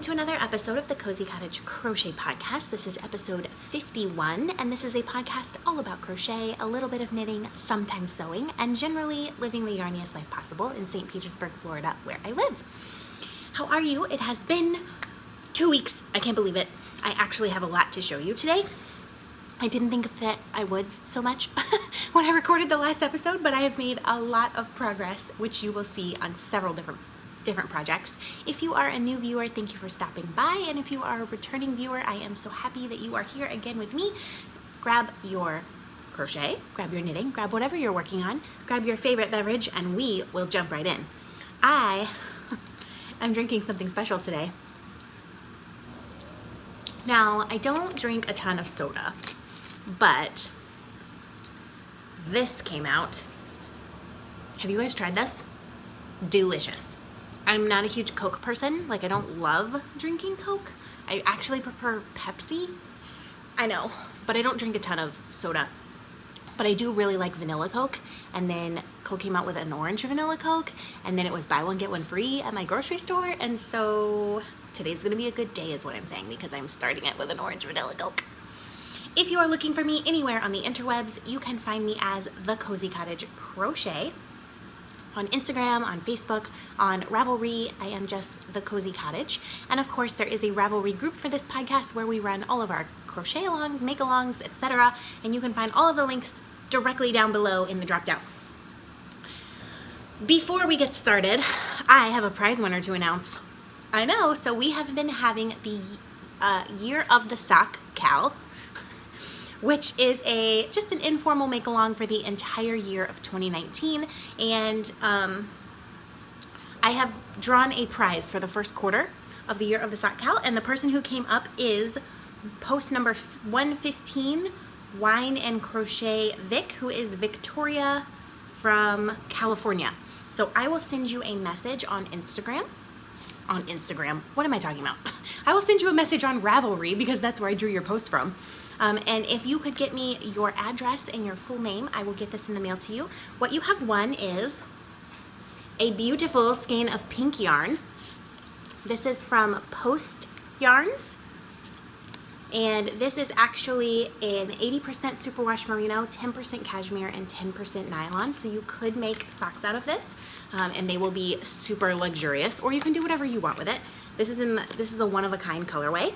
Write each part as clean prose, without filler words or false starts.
welcome to another episode of the Cozy Cottage Crochet Podcast. This is episode 51, and this is a podcast all about crochet, a little bit of knitting, sometimes sewing, and generally living the yarniest life possible in St. Petersburg, Florida, where I live. How are you? It has been 2 weeks. I can't believe it. I actually have a lot to show you today. I didn't think that I would so much when I recorded the last episode, but I have made a lot of progress, which you will see on several different projects. If you are a new viewer, thank you for stopping by, and if you are a returning viewer, I am so happy that you are here again with me. Grab your crochet, grab your knitting, grab whatever you're working on, grab your favorite beverage, and we will jump right in. I'm drinking something special today. Now, I don't drink a ton of soda, but this came out. Have you guys tried this? Delicious. I'm not a huge Coke person. Like, I don't love drinking Coke. I actually prefer Pepsi. I know, but I don't drink a ton of soda. But I do really like vanilla Coke, and then Coke came out with an orange vanilla Coke, and then it was buy one, get one free at my grocery store, and so today's gonna be a good day is what I'm saying, because I'm starting it with an orange vanilla Coke. If you are looking for me anywhere on the interwebs, you can find me as The Cozy Cottage Crochet. On Instagram, on Facebook, on Ravelry, I am just The Cozy Cottage. And of course, there is a Ravelry group for this podcast where we run all of our crochet alongs, make alongs, etc. And you can find all of the links directly down below in the drop down. Before we get started, I have a prize winner to announce. I know, so we have been having the Year of the Sock Cal, which is just an informal make-along for the entire year of 2019. And I have drawn a prize for the first quarter of the Year of the Sock Cal, and the person who came up is post number 115, Wine and Crochet Vic, who is Victoria from California. So I will send you a message on Instagram. What am I talking about? I will send you a message on Ravelry, because that's where I drew your post from. And if you could get me your address and your full name, I will get this in the mail to you. What you have won is a beautiful skein of pink yarn. This is from Post Yarns. And this is actually an 80% superwash merino, 10% cashmere, and 10% nylon. So you could make socks out of this, and they will be super luxurious, or you can do whatever you want with it. This is a one-of-a-kind colorway,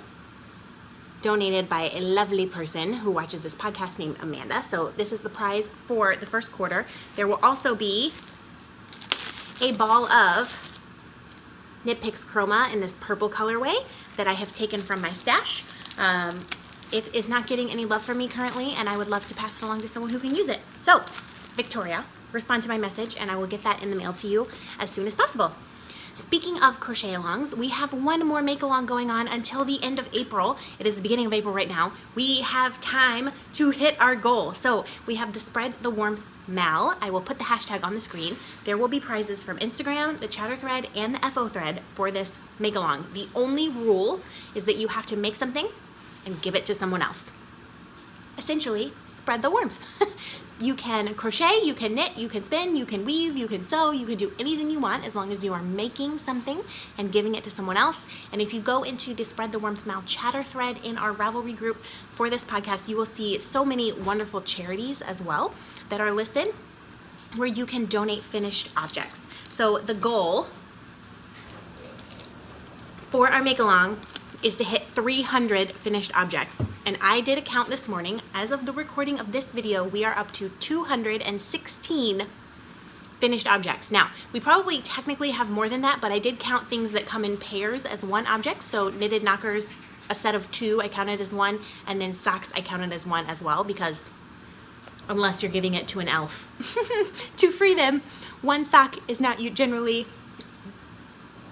donated by a lovely person who watches this podcast named Amanda. So this is the prize for the first quarter. There will also be a ball of Knit Picks Chroma in this purple colorway that I have taken from my stash. It is not getting any love from me currently, and I would love to pass it along to someone who can use it. So, Victoria, respond to my message, and I will get that in the mail to you as soon as possible. Speaking of crochet alongs, we have one more make along going on until the end of April. It is the beginning of April right now. We have time to hit our goal. So we have the Spread the Warmth Mal. I will put the hashtag on the screen. There will be prizes from Instagram, the Chatter thread, and the FO thread for this make along. The only rule is that you have to make something and give it to someone else. Essentially, spread the warmth. You can crochet, you can knit, you can spin, you can weave, you can sew, you can do anything you want as long as you are making something and giving it to someone else. And if you go into the Spread the Warmth Mal chatter thread in our Ravelry group for this podcast, you will see so many wonderful charities as well that are listed where you can donate finished objects. So the goal for our make along is to hit 300 finished objects. And I did a count this morning. As of the recording of this video, we are up to 216 finished objects. Now, we probably technically have more than that, but I did count things that come in pairs as one object. So knitted knockers, a set of 2, I counted as 1, and then socks I counted as 1 as well, because unless you're giving it to an elf to free them, one sock is not generally,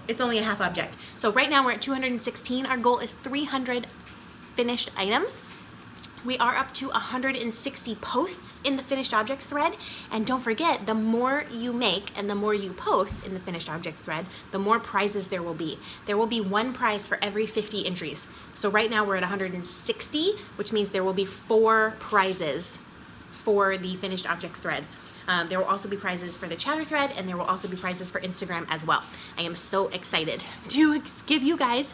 it's only a half object. So right now we're at 216. Our goal is 300 finished items. We are up to 160 posts in the finished objects thread. And don't forget, the more you make and the more you post in the finished objects thread, the more prizes there will be. There will be one prize for every 50 entries. So right now we're at 160, which means there will be 4 prizes for the finished objects thread. There will also be prizes for the chatter thread, and there will also be prizes for Instagram as well. I am so excited to give you guys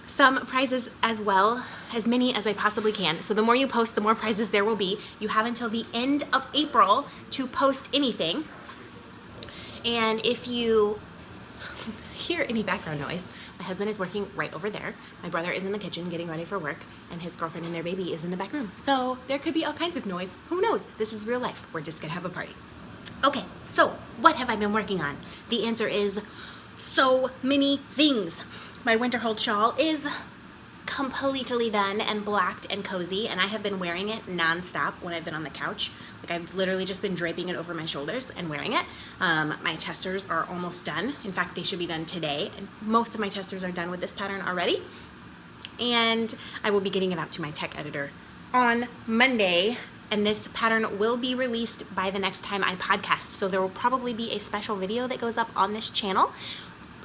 some prizes as well, as many as I possibly can. So the more you post, the more prizes there will be. You have until the end of April to post anything. And if you hear any background noise, my husband is working right over there. My brother is in the kitchen getting ready for work, and his girlfriend and their baby is in the back room. So there could be all kinds of noise. Who knows? This is real life. We're just gonna have a party. Okay, so what have I been working on? The answer is so many things. My winter hold shawl is completely done and blacked and cozy, and I have been wearing it non-stop when I've been on the couch. Like, I've literally just been draping it over my shoulders and wearing it. My testers are almost done. In fact, they should be done today. And most of my testers are done with this pattern already. And I will be getting it out to my tech editor on Monday. And this pattern will be released by the next time I podcast. So there will probably be a special video that goes up on this channel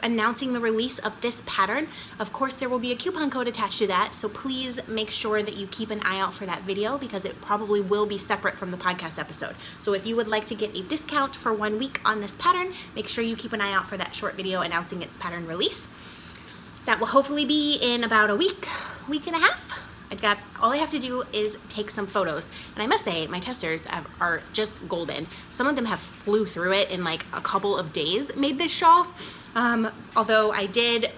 announcing the release of this pattern. Of course, there will be a coupon code attached to that, so please make sure that you keep an eye out for that video because it probably will be separate from the podcast episode. So if you would like to get a discount for 1 week on this pattern, make sure you keep an eye out for that short video announcing its pattern release. That will hopefully be in about a week and a half. All I have to do is take some photos. And I must say, my testers are just golden. Some of them have flew through it in like a couple of days, made this shawl. Although I did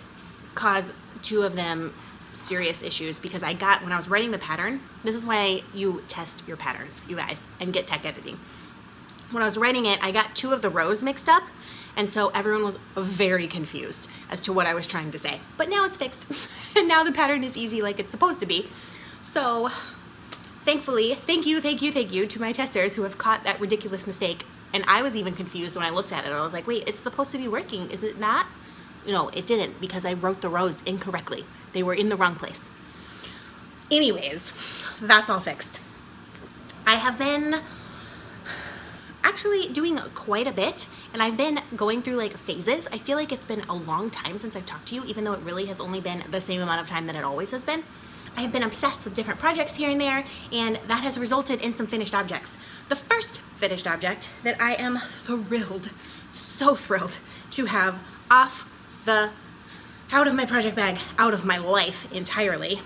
cause 2 of them serious issues because when I was writing the pattern, this is why you test your patterns, you guys, and get tech editing. When I was writing it, I got 2 of the rows mixed up, and so everyone was very confused as to what I was trying to say. But now it's fixed, and now the pattern is easy like it's supposed to be. So thankfully, thank you to my testers who have caught that ridiculous mistake. And I was even confused when I looked at it. I was like, wait, it's supposed to be working, is it not? No, it didn't, because I wrote the rows incorrectly. They were in the wrong place. Anyways, that's all fixed. I have been actually doing quite a bit, and I've been going through like phases. I feel like it's been a long time since I've talked to you, even though it really has only been the same amount of time that it always has been. I have been obsessed with different projects here and there, and that has resulted in some finished objects. The first finished object that I am thrilled, so thrilled to have out of my project bag, out of my life entirely,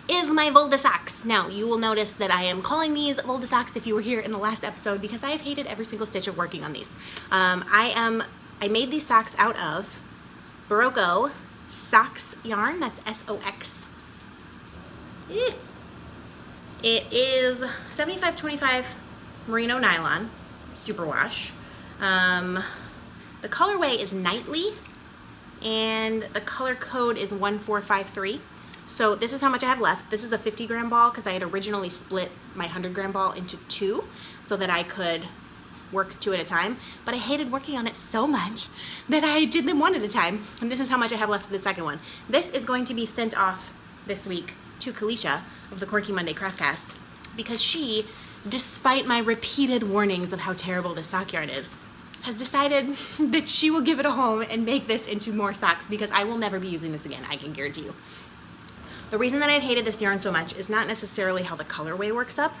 is my Volda socks. Now, you will notice that I am calling these Volda socks if you were here in the last episode because I have hated every single stitch of working on these. I made these socks out of Barocco Socks yarn, that's S-O-X. It is 75/25 merino nylon, superwash. The colorway is nightly, and the color code is 1453. So this is how much I have left. This is a 50-gram ball because I had originally split my 100-gram ball into 2 so that I could work 2 at a time, but I hated working on it so much that I did them 1 at a time, and this is how much I have left of the second one. This is going to be sent off this week to Kalisha of the Quirky Monday Craftcast because she, despite my repeated warnings of how terrible this sock yarn is, has decided that she will give it a home and make this into more socks because I will never be using this again, I can guarantee you. The reason that I've hated this yarn so much is not necessarily how the colorway works up,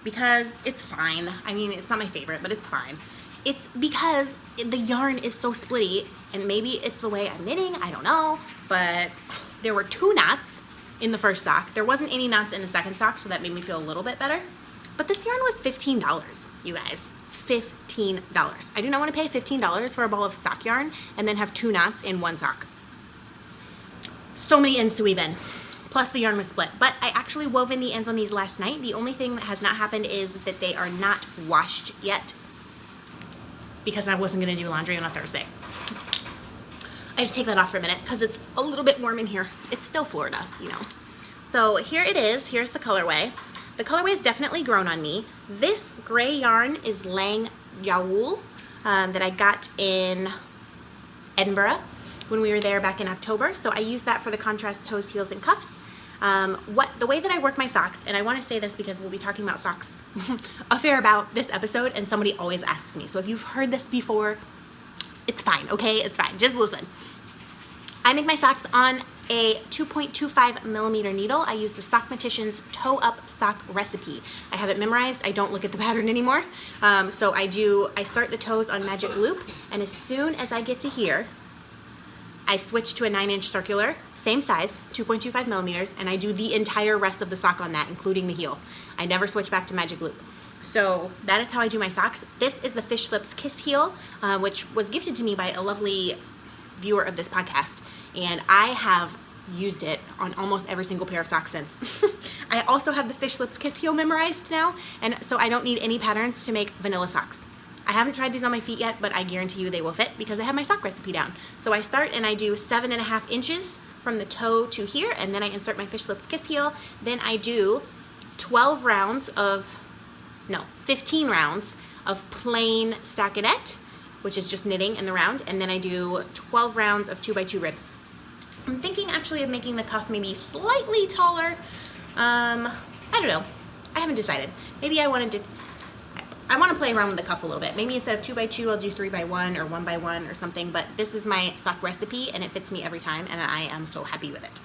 because it's fine. I mean, it's not my favorite, but it's fine. It's because the yarn is so splitty, and maybe it's the way I'm knitting, I don't know, but there were 2 knots in the first sock. There wasn't any knots in the second sock, so that made me feel a little bit better. But this yarn was $15, you guys. $15. I do not want to pay $15 for a ball of sock yarn and then have 2 knots in 1 sock. So many ends to weave in. Plus the yarn was split. But I actually wove in the ends on these last night. The only thing that has not happened is that they are not washed yet because I wasn't going to do laundry on a Thursday. I have to take that off for a minute because it's a little bit warm in here. It's still Florida, you know. So here it is. Here's the colorway. The colorway has definitely grown on me. This gray yarn is Lang Yaoul that I got in Edinburgh when we were there back in October. So I used that for the contrast toes, heels, and cuffs. The way that I work my socks, and I want to say this because we'll be talking about socks a fair about this episode, and somebody always asks me. So if you've heard this before, it's fine, okay? It's fine. Just listen. I make my socks on a 2.25 millimeter needle. I use the Sockmatician's Toe Up Sock Recipe. I have it memorized. I don't look at the pattern anymore. So I start the toes on Magic Loop, and as soon as I get to here, I switch to a 9-inch circular, same size, 2.25 millimeters, and I do the entire rest of the sock on that, including the heel. I never switch back to magic loop. So that is how I do my socks. This is the Fish Lips Kiss heel, which was gifted to me by a lovely viewer of this podcast, and I have used it on almost every single pair of socks since. I also have the Fish Lips Kiss heel memorized now, and so I don't need any patterns to make vanilla socks. I haven't tried these on my feet yet, but I guarantee you they will fit because I have my sock recipe down. So I start and I do 7.5 inches from the toe to here, and then I insert my Fish Lips Kiss heel. Then I do 15 rounds of plain stockinette, which is just knitting in the round, and then I do 12 rounds of 2x2 rib. I'm thinking actually of making the cuff maybe slightly taller. I don't know. I haven't decided. Maybe I want to play around with the cuff a little bit. Maybe instead of 2x2, I'll do 3x1 or 1x1 or something, but this is my sock recipe and it fits me every time, and I am so happy with it.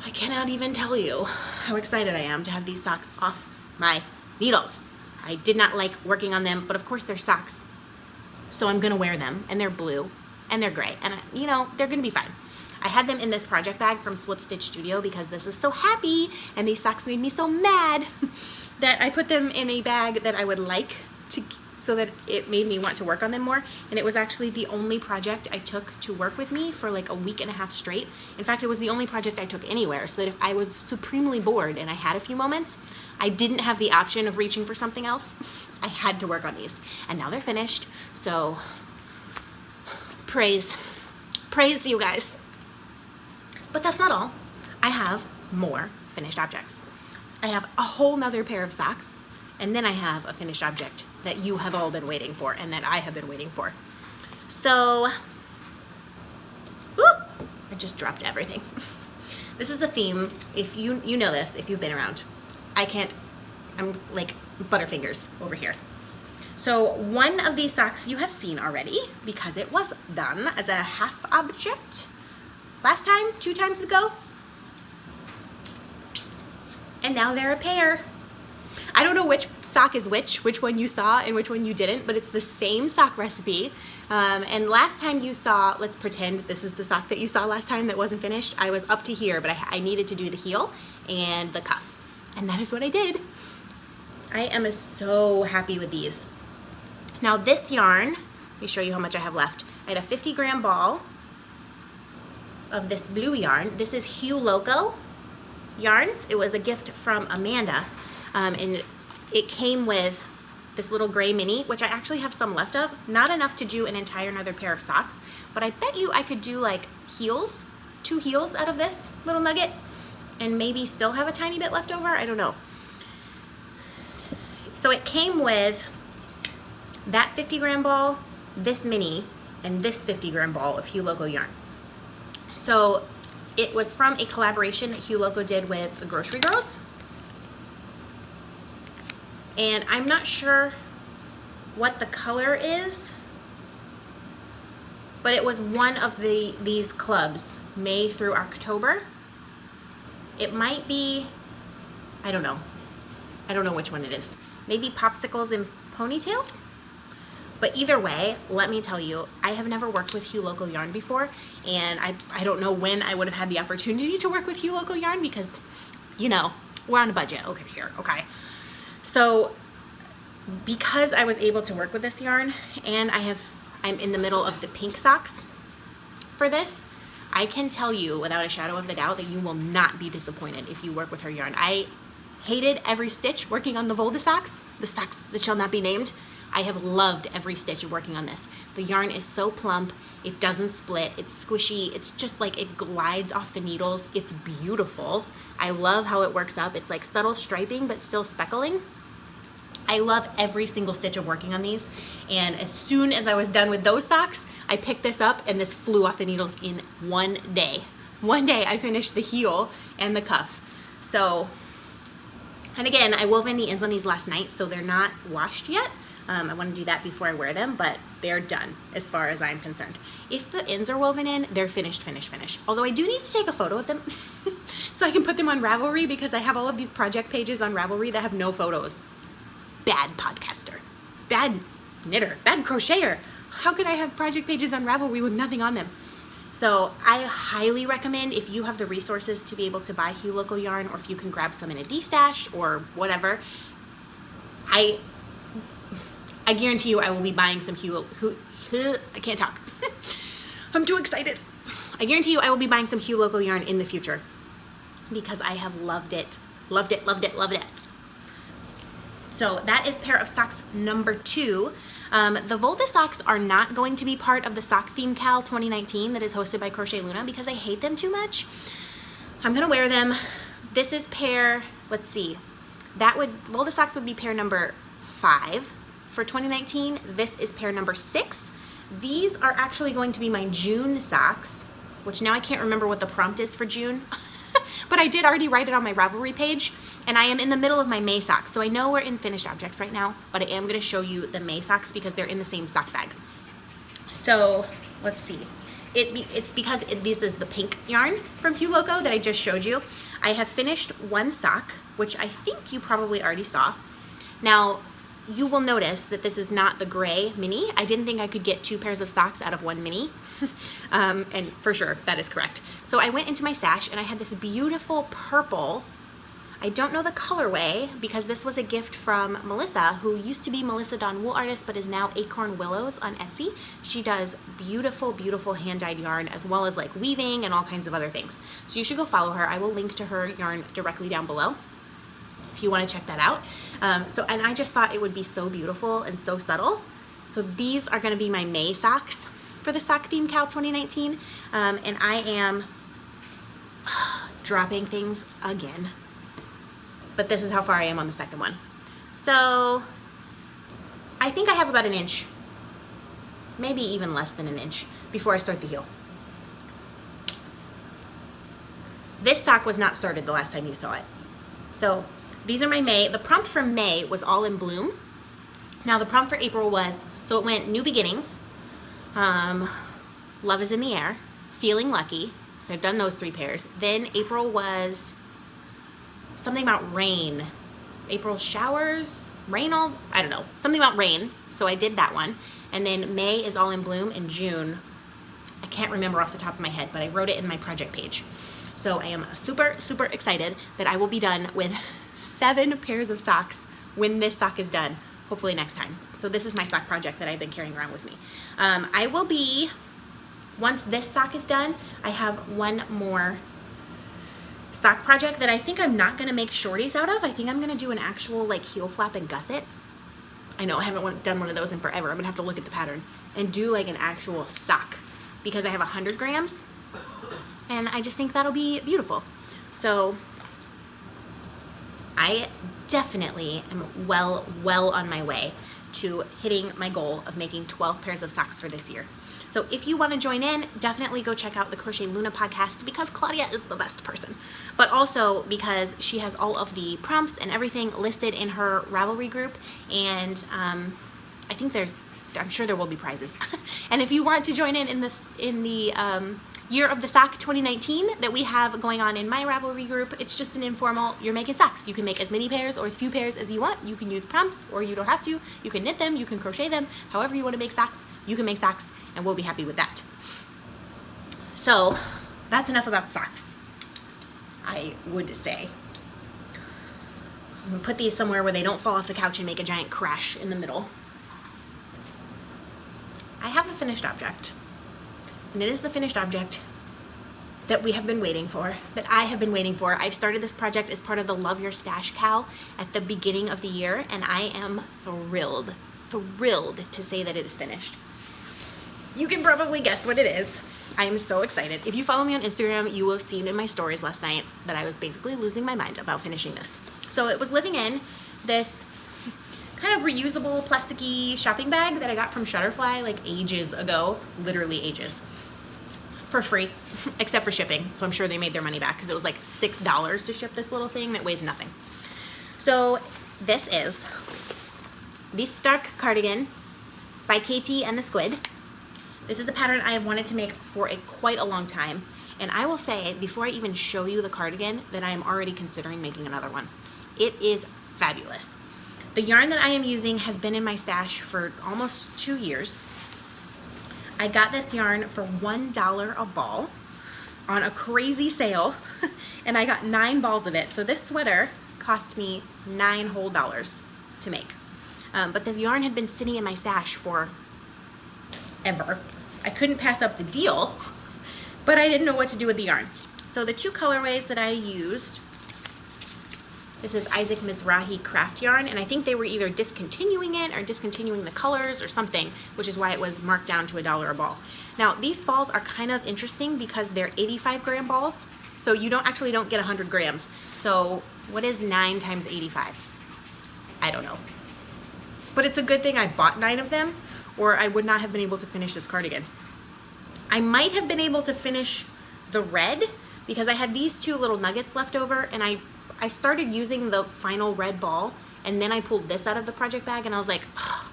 I cannot even tell you how excited I am to have these socks off my needles. I did not like working on them, but of course they're socks, so I'm gonna wear them, and they're blue and they're gray, and you know, they're gonna be fine. I had them in this project bag from Slip Stitch Studio because this is so happy and these socks made me so mad that I put them in a bag that I would like to, so that it made me want to work on them more. And it was actually the only project I took to work with me for like a week and a half straight. In fact, it was the only project I took anywhere, so that if I was supremely bored and I had a few moments, I didn't have the option of reaching for something else. I had to work on these, and now they're finished. So praise you guys. But that's not all. I have more finished objects. I have a whole nother pair of socks, and then I have a finished object that you have all been waiting for and that I have been waiting for. So, I just dropped everything. This is a theme. If you know this, if you've been around. I'm like Butterfingers over here. So one of these socks you have seen already because it was done as a half object last time, 2 times ago, and now they're a pair. I don't know which sock is which one you saw and which one you didn't, but it's the same sock recipe. And last time you saw, let's pretend this is the sock that you saw last time that wasn't finished. I was up to here, but I needed to do the heel and the cuff, and that is what I did. I am so happy with these. Now this yarn, let me show you how much I have left. I had a 50-gram ball of this blue yarn. This is Hue Loco yarns. It was a gift from Amanda, and it came with this little gray mini, which I actually have some left of. Not enough to do an entire another pair of socks, but I bet you I could do like heels, 2 heels out of this little nugget, and maybe still have a tiny bit left over. I don't know. So it came with that 50-gram ball, this mini, and this 50-gram ball of Hue Loco yarn. So it was from a collaboration that Hue Loco did with the Grocery Girls. And I'm not sure what the color is, but it was one of these clubs, May through October. It might be, I don't know. I don't know which one it is. Maybe Popsicles and Ponytails? But either way, let me tell you, I have never worked with Hue Loco yarn before, and I don't know when I would have had the opportunity to work with Hue Loco yarn because, you know, we're on a budget over here, okay? So because I was able to work with this yarn, and I'm in the middle of the pink socks for this, I can tell you without a shadow of a doubt that you will not be disappointed if you work with her yarn. I hated every stitch working on the Volda socks, the socks that shall not be named. I have loved every stitch of working on this. The yarn is so plump, it doesn't split, it's squishy, it's just like it glides off the needles. It's beautiful. I love how it works up. It's like subtle striping but still speckling. I love every single stitch of working on these, and as soon as I was done with those socks, I picked this up and this flew off the needles in one day. One day I finished the heel and the cuff. So, and again, I wove in the ends on these last night, so they're not washed yet. I want to do that before I wear them, but they're done as far as I'm concerned. If the ends are woven in, they're finished. Although I do need to take a photo of them so I can put them on Ravelry, because I have all of these project pages on Ravelry that have no photos. Bad podcaster, bad knitter, bad crocheter. How could I have project pages on Ravelry with nothing on them? So I highly recommend, if you have the resources to be able to buy Hue Local yarn, or if you can grab some in a D-stash or whatever, I guarantee you I will be buying some I can't talk. I'm too excited. I guarantee you I will be buying some Hue Local yarn in the future because I have loved it. Loved it, loved it, loved it. So that is pair of socks number 2. The Volta socks are not going to be part of the Sock Theme Cal 2019 that is hosted by Crochet Luna because I hate them too much. I'm gonna wear them. This is pair, let's see, Volta socks would be pair number 5 for 2019. This is pair number 6. These are actually going to be my June socks, which now I can't remember what the prompt is for June. But I did already write it on my Ravelry page, and I am in the middle of my May socks. So I know we're in finished objects right now, but I am gonna show you the May socks because they're in the same sock bag. So let's see. It's because this is the pink yarn from Hue Loco that I just showed you. I have finished one sock, which I think you probably already saw. Now, you will notice that this is not the gray mini. I didn't think I could get 2 pairs of socks out of one mini. And for sure, that is correct. So I went into my stash and I had this beautiful purple. I don't know the colorway because this was a gift from Melissa, who used to be Melissa Dawn Wool Artist, but is now Acorn Willows on Etsy. She does beautiful, beautiful hand-dyed yarn, as well as like weaving and all kinds of other things. So you should go follow her. I will link to her yarn directly down below if you want to check that out. And I just thought it would be so beautiful and so subtle. So these are going to be my May socks for the Sock Theme Cal 2019. And I am dropping things again. But this is how far I am on the second one. So I think I have about an inch, maybe even less than an inch, before I start the heel. This sock was not started the last time you saw it. So these are my May. The prompt for May was all in bloom. Now the prompt for April was, so it went new beginnings, love is in the air, feeling lucky. So I've done those 3 pairs. Then April was something about rain. April showers, rain all, I don't know, something about rain. So I did that one. And then May is all in bloom, and June, I can't remember off the top of my head, but I wrote it in my project page. So I am super, super excited that I will be done with 7 pairs of socks when this sock is done, hopefully next time. So this is my sock project that I've been carrying around with me. I will be, once this sock is done, I have one more sock project that I think I'm not gonna make shorties out of. I think I'm gonna do an actual like heel flap and gusset. I know I haven't done one of those in forever. I'm gonna have to look at the pattern and do like an actual sock because I have 100 grams and I just think that'll be beautiful. So I definitely am well on my way to hitting my goal of making 12 pairs of socks for this year. So if you want to join in, definitely go check out the Crochet Luna podcast because Claudia is the best person. But also because she has all of the prompts and everything listed in her Ravelry group. And I think I'm sure there will be prizes. And if you want to join in the Year of the Sock 2019 that we have going on in my Ravelry group, it's just an informal, you're making socks. You can make as many pairs or as few pairs as you want. You can use prompts or you don't have to. You can knit them, you can crochet them, however you want to make socks, you can make socks, and we'll be happy with that. So that's enough about socks, I would say. I'm gonna put these somewhere where they don't fall off the couch and make a giant crash in the middle. I have a finished object. And it is the finished object that we have been waiting for, that I have been waiting for. I've started this project as part of the Love Your Stash Cal at the beginning of the year, and I am thrilled to say that it is finished. You can probably guess what it is. I am so excited. If you follow me on Instagram, you will have seen in my stories last night that I was basically losing my mind about finishing this. So it was living in this kind of reusable plasticky shopping bag that I got from Shutterfly like ages ago, literally ages, for free, except for shipping. So I'm sure they made their money back because it was like $6 to ship this little thing that weighs nothing. So this is the Stark Cardigan by Katie and the Squid. This is a pattern I have wanted to make for quite a long time. And I will say, before I even show you the cardigan, that I am already considering making another one. It is fabulous. The yarn that I am using has been in my stash for almost 2 years. I got this yarn for $1 a ball on a crazy sale, and I got 9 balls of it. So this sweater cost me $9 whole to make. But this yarn had been sitting in my stash for ever. I couldn't pass up the deal, but I didn't know what to do with the yarn. So the 2 colorways that I used, this is Isaac Mizrahi craft yarn, and I think they were either discontinuing it or discontinuing the colors or something, which is why it was marked down to $1 a ball. Now these balls are kind of interesting because they're 85-gram balls, so you don't get 100 grams. So what is 9 times 85? I don't know. But it's a good thing I bought 9 of them, or I would not have been able to finish this cardigan. I might have been able to finish the red because I had these 2 little nuggets left over, and I started using the final red ball, and then I pulled this out of the project bag, and I was like, ugh.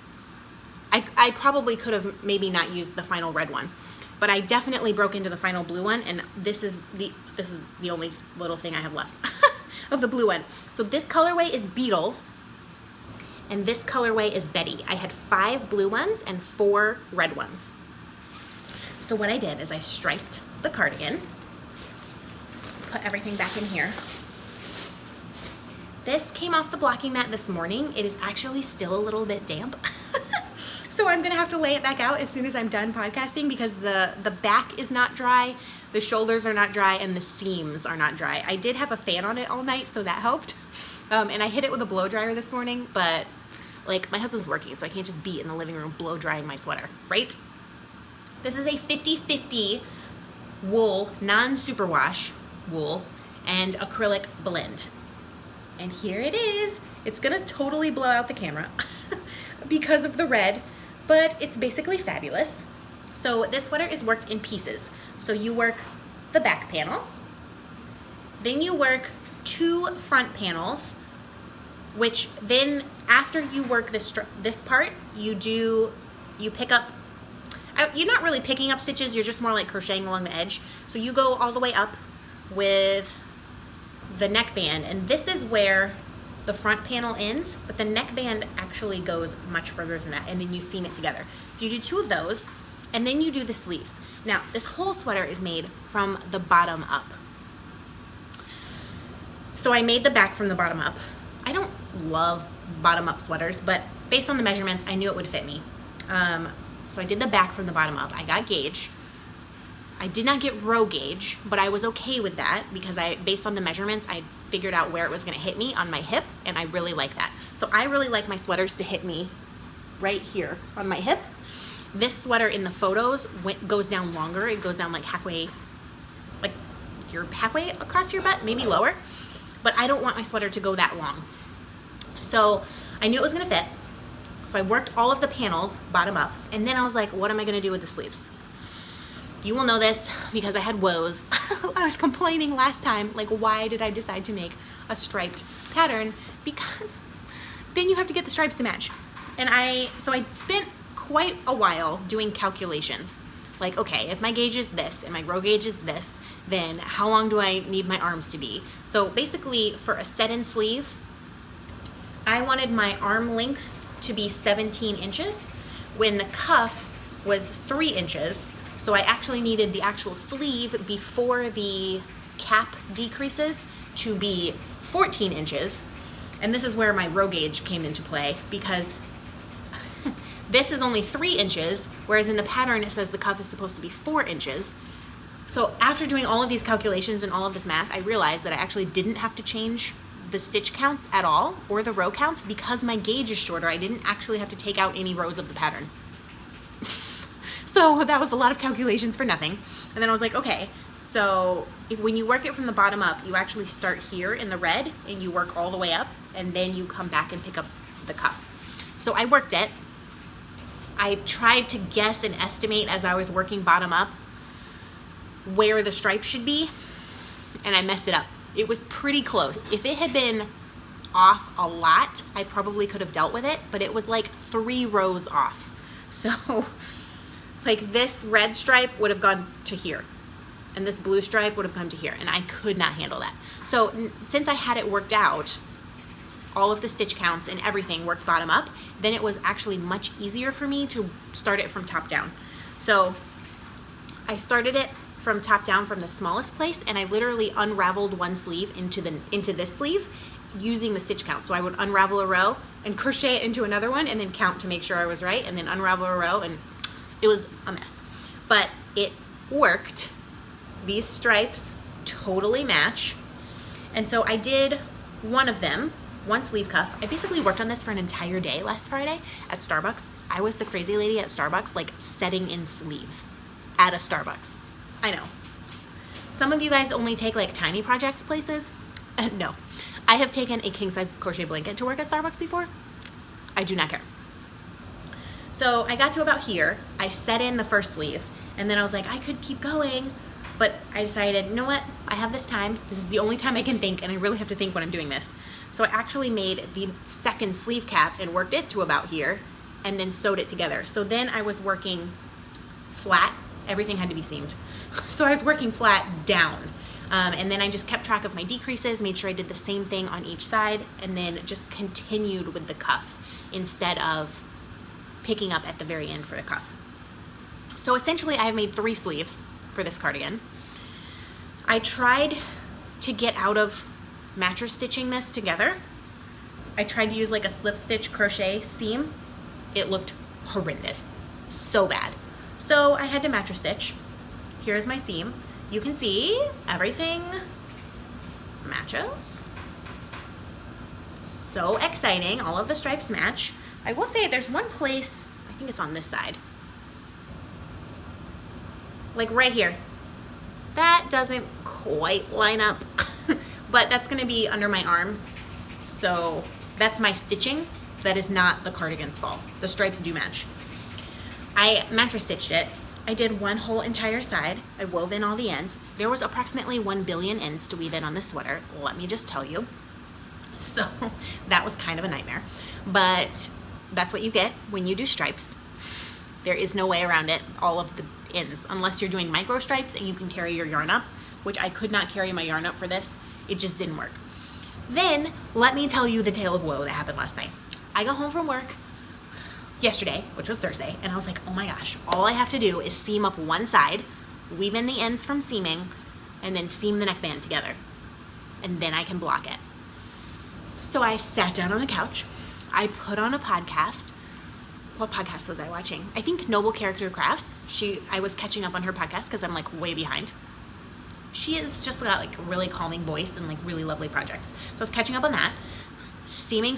I probably could have maybe not used the final red one, but I definitely broke into the final blue one, and this is the only little thing I have left of the blue one. So this colorway is Beetle, and this colorway is Betty. I had 5 blue ones and 4 red ones. So what I did is I striped the cardigan, put everything back in here. This came off the blocking mat this morning. It is actually still a little bit damp. So I'm gonna have to lay it back out as soon as I'm done podcasting because the back is not dry, the shoulders are not dry, and the seams are not dry. I did have a fan on it all night, so that helped. And I hit it with a blow dryer this morning, but like my husband's working, so I can't just be in the living room blow drying my sweater, right? This is a 50-50 wool, non-superwash wool, and acrylic blend. And here it is. It's gonna totally blow out the camera because of the red, but it's basically fabulous. So this sweater is worked in pieces. So you work the back panel, then you work 2 front panels, which then after you work this part, you pick up, you're not really picking up stitches, you're just more like crocheting along the edge. So you go all the way up with the neckband, and this is where the front panel ends, but the neckband actually goes much further than that, and then you seam it together. So you do 2 of those, and then you do the sleeves. Now, this whole sweater is made from the bottom up. So I made the back from the bottom up. I don't love bottom up sweaters, but based on the measurements, I knew it would fit me. So I did the back from the bottom up. I got gauge. I did not get row gauge, but I was okay with that because based on the measurements, I figured out where it was gonna hit me on my hip, and I really like that. So I really like my sweaters to hit me right here on my hip. This sweater in the photos goes down longer. It goes down like halfway, like you're halfway across your butt, maybe lower, but I don't want my sweater to go that long. So I knew it was gonna fit. So I worked all of the panels bottom up, and then I was like, what am I gonna do with the sleeves? You will know this because I had woes. I was complaining last time, like, why did I decide to make a striped pattern? Because then you have to get the stripes to match. And so I spent quite a while doing calculations. Like, okay, if my gauge is this and my row gauge is this, then how long do I need my arms to be? So basically, for a set-in sleeve, I wanted my arm length to be 17 inches when the cuff was 3 inches. So I actually needed the actual sleeve before the cap decreases to be 14 inches. And this is where my row gauge came into play because this is only 3 inches, whereas in the pattern it says the cuff is supposed to be 4 inches. So after doing all of these calculations and all of this math, I realized that I actually didn't have to change the stitch counts at all or the row counts because my gauge is shorter. I didn't actually have to take out any rows of the pattern. So that was a lot of calculations for nothing. And then I was like, okay, so when you work it from the bottom up, you actually start here in the red and you work all the way up, and then you come back and pick up the cuff. So I worked it. I tried to guess and estimate as I was working bottom up where the stripe should be, and I messed it up. It was pretty close. If it had been off a lot, I probably could have dealt with it, but it was like 3 rows off. So like this red stripe would have gone to here, and this blue stripe would have come to here, and I could not handle that. So since I had it worked out, all of the stitch counts and everything worked bottom up, then it was actually much easier for me to start it from top down. So I started it from top down from the smallest place, and I literally unraveled one sleeve into this sleeve using the stitch count. So I would unravel a row and crochet it into another one and then count to make sure I was right, and then unravel a row, and it was a mess. But it worked. These stripes totally match. And so I did one of them, one sleeve cuff. I basically worked on this for an entire day last Friday at Starbucks. I was the crazy lady at Starbucks, like setting in sleeves at a Starbucks. I know. Some of you guys only take like tiny projects places. No, I have taken a king size crochet blanket to work at Starbucks before. I do not care. So I got to about here. I set in the first sleeve, and then I was like, I could keep going, but I decided, you know what? I have this time. This is the only time I can think, and I really have to think when I'm doing this. So I actually made the second sleeve cap and worked it to about here, and then sewed it together. So then I was working flat. Everything had to be seamed. So I was working flat down. And then I just kept track of my decreases, made sure I did the same thing on each side, and then just continued with the cuff instead of picking up at the very end for the cuff. So essentially I have made 3 sleeves for this cardigan. I tried to get out of mattress stitching this together. I tried to use like a slip stitch crochet seam. It looked horrendous, so bad. So I had to mattress stitch. Here's my seam. You can see everything matches. So exciting, all of the stripes match. I will say there's one place, I think it's on this side, like right here. That doesn't quite line up, but that's gonna be under my arm. So that's my stitching. That is not the cardigan's fault. The stripes do match. I mattress stitched it. I did one whole entire side. I wove in all the ends. There was approximately 1 billion ends to weave in on this sweater, let me just tell you. So that was kind of a nightmare, but that's what you get when you do stripes. There is no way around it, all of the ends, unless you're doing micro stripes and you can carry your yarn up, which I could not carry my yarn up for this. It just didn't work. Then let me tell you the tale of woe that happened last night. I got home from work yesterday, which was Thursday, and I was like, oh my gosh, all I have to do is seam up one side, weave in the ends from seaming, and then seam the neckband together, and then I can block it. So I sat down on the couch, I put on a podcast. What podcast was I watching? I think Noble Character Crafts. I was catching up on her podcast because I'm like way behind. She has just got like a really calming voice and like really lovely projects. So I was catching up on that. Seaming.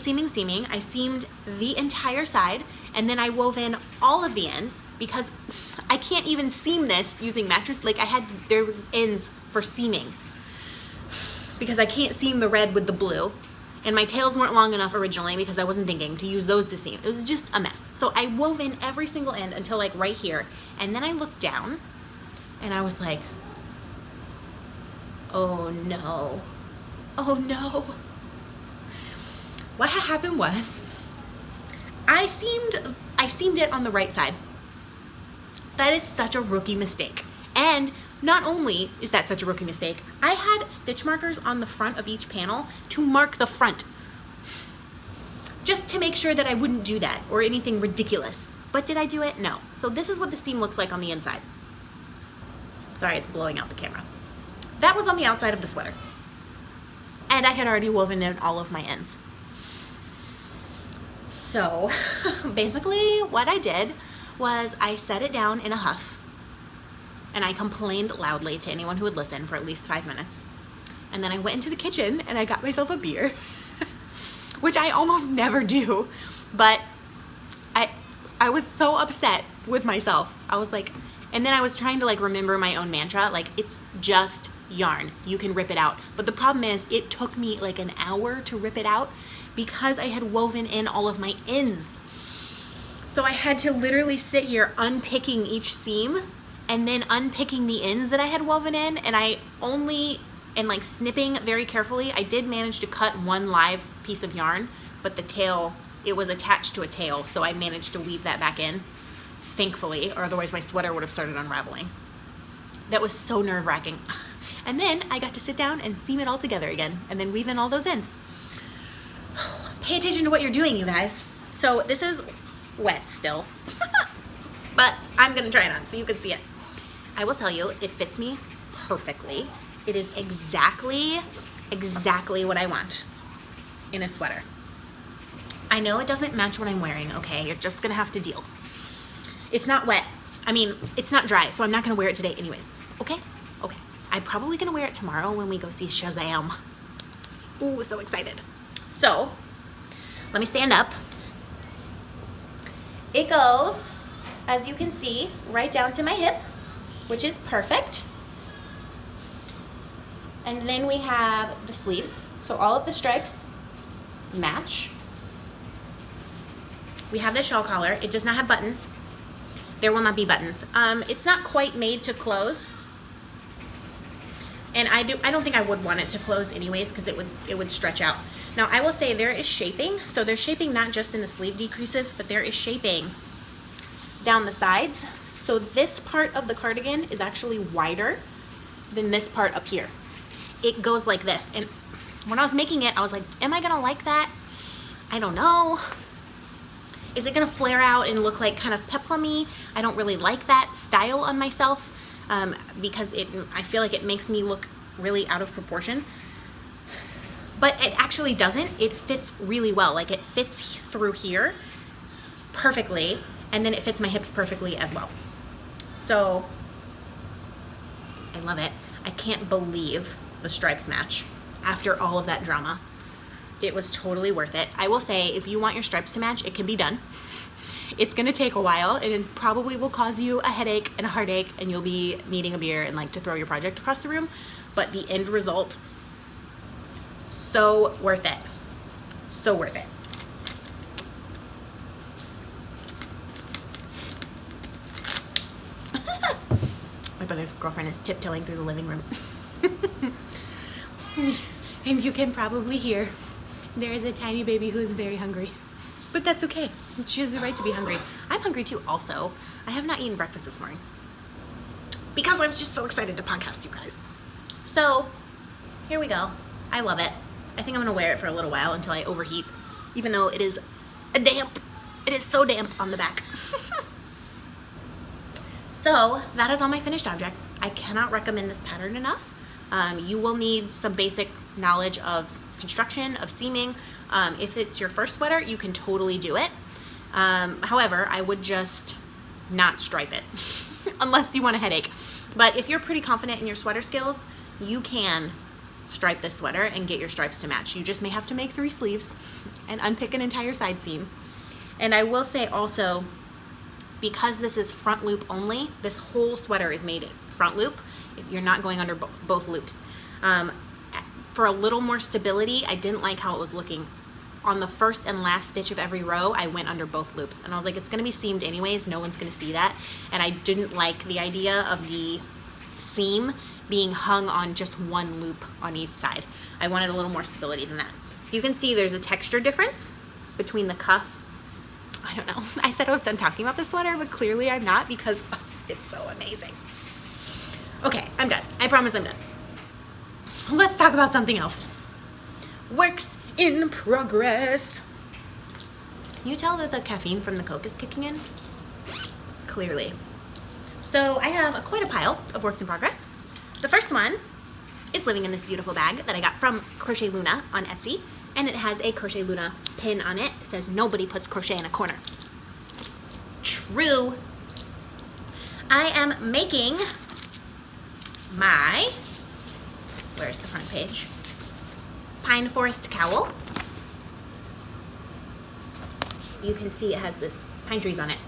I seamed the entire side, and then I wove in all of the ends because I can't even seam this using mattress. Like there was ends for seaming because I can't seam the red with the blue, and my tails weren't long enough originally because I wasn't thinking to use those to seam. It was just a mess. So I wove in every single end until like right here, and then I looked down and I was like, oh no. What happened was I seamed it on the right side. That is such a rookie mistake. And not only is that such a rookie mistake, I had stitch markers on the front of each panel to mark the front, just to make sure that I wouldn't do that or anything ridiculous. But did I do it? No. So this is what the seam looks like on the inside. Sorry, it's blowing out the camera. That was on the outside of the sweater. And I had already woven in all of my ends. So basically what I did was I set it down in a huff, and I complained loudly to anyone who would listen for at least 5 minutes. And then I went into the kitchen and I got myself a beer, which I almost never do, but I was so upset with myself. I was like, and then I was trying to like remember my own mantra, like it's just yarn, you can rip it out. But the problem is it took me like an hour to rip it out because I had woven in all of my ends. So I had to literally sit here unpicking each seam and then unpicking the ends that I had woven in, and like snipping very carefully. I did manage to cut one live piece of yarn, but the tail, it was attached to a tail, so I managed to weave that back in, thankfully, or otherwise my sweater would have started unraveling. That was so nerve-wracking. And then I got to sit down and seam it all together again, and then weave in all those ends. Pay attention to what you're doing, you guys. So this is wet still, but I'm gonna try it on so you can see it. I will tell you, it fits me perfectly. It is exactly what I want in a sweater. I know it doesn't match what I'm wearing, okay? You're just gonna have to deal. It's not wet. I mean, it's not dry, so I'm not gonna wear it today anyways, okay? Okay. I'm probably gonna wear it tomorrow when we go see Shazam. Ooh, so excited. So, let me stand up. It goes, as you can see, right down to my hip, which is perfect. And then we have the sleeves. So all of the stripes match. We have the shawl collar. It does not have buttons. There will not be buttons. It's not quite made to close. And I don't think I would want it to close anyways because it would stretch out. Now I will say there is shaping. So there's shaping not just in the sleeve decreases, but there is shaping down the sides. So this part of the cardigan is actually wider than this part up here. It goes like this. And when I was making it, I was like, am I gonna like that? I don't know. Is it gonna flare out and look like kind of peplum-y? I don't really like that style on myself because I feel like it makes me look really out of proportion. But it actually doesn't. It fits really well. Like it fits through here perfectly, and then it fits my hips perfectly as well. So I love it. I can't believe the stripes match after all of that drama. It was totally worth it. I will say, if you want your stripes to match, it can be done. It's gonna take a while, and it probably will cause you a headache and a heartache, and you'll be needing a beer and like to throw your project across the room. But the end result, so worth it. So worth it. My brother's girlfriend is tiptoeing through the living room. And you can probably hear there is a tiny baby who is very hungry. But that's okay. She has the right to be hungry. I'm hungry too also. I have not eaten breakfast this morning because I was just so excited to podcast you guys. So here we go. I love it. I think I'm gonna wear it for a little while until I overheat, even though it is damp. It is so damp on the back. So that is all my finished objects. I cannot recommend this pattern enough. You will need some basic knowledge of construction, of seaming. If it's your first sweater, you can totally do it. However, I would just not stripe it unless you want a headache. But if you're pretty confident in your sweater skills, you can stripe this sweater and get your stripes to match. You just may have to make 3 sleeves and unpick an entire side seam. And I will say also, because this is front loop only, this whole sweater is made front loop. You're not going under both loops. For a little more stability, I didn't like how it was looking. On the first and last stitch of every row, I went under both loops. And I was like, it's gonna be seamed anyways, no one's gonna see that. And I didn't like the idea of the seam being hung on just one loop on each side. I wanted a little more stability than that. So you can see there's a texture difference between the cuff. I don't know. I said I was done talking about this sweater, but clearly I'm not because it's so amazing. Okay, I'm done. I promise I'm done. Let's talk about something else. Works in progress. Can you tell that the caffeine from the Coke is kicking in? Clearly. So I have quite a pile of works in progress. The first one is living in this beautiful bag that I got from Crochet Luna on Etsy, and it has a Crochet Luna pin on it. It says, nobody puts crochet in a corner. True. I am making my, where's the front page? Pine Forest Cowl. You can see it has this pine trees on it.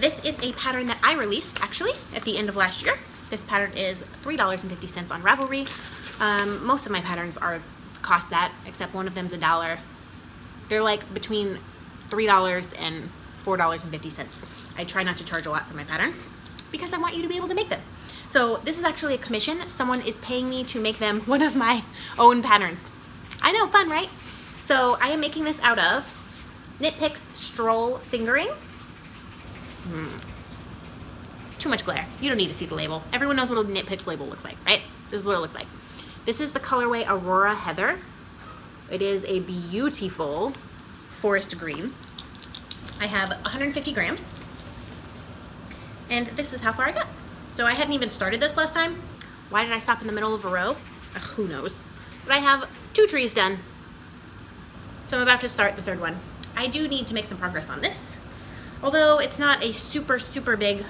This is a pattern that I released actually at the end of last year. This pattern is $3.50 on Ravelry. Most of my patterns cost that, except one of them's $1. They're like between $3 and $4.50. I try not to charge a lot for my patterns because I want you to be able to make them. So this is actually a commission. Someone is paying me to make them one of my own patterns. I know, fun, right? So I am making this out of Knit Picks Stroll Fingering. Too much glare. You don't need to see the label. Everyone knows what a Knit Picks label looks like, right? This is what it looks like. This is the colorway Aurora Heather. It is a beautiful forest green. I have 150 grams. And this is how far I got. So I hadn't even started this last time. Why did I stop in the middle of a row? Who knows? But I have 2 trees done. So I'm about to start the 3rd one. I do need to make some progress on this, although it's not a super, super big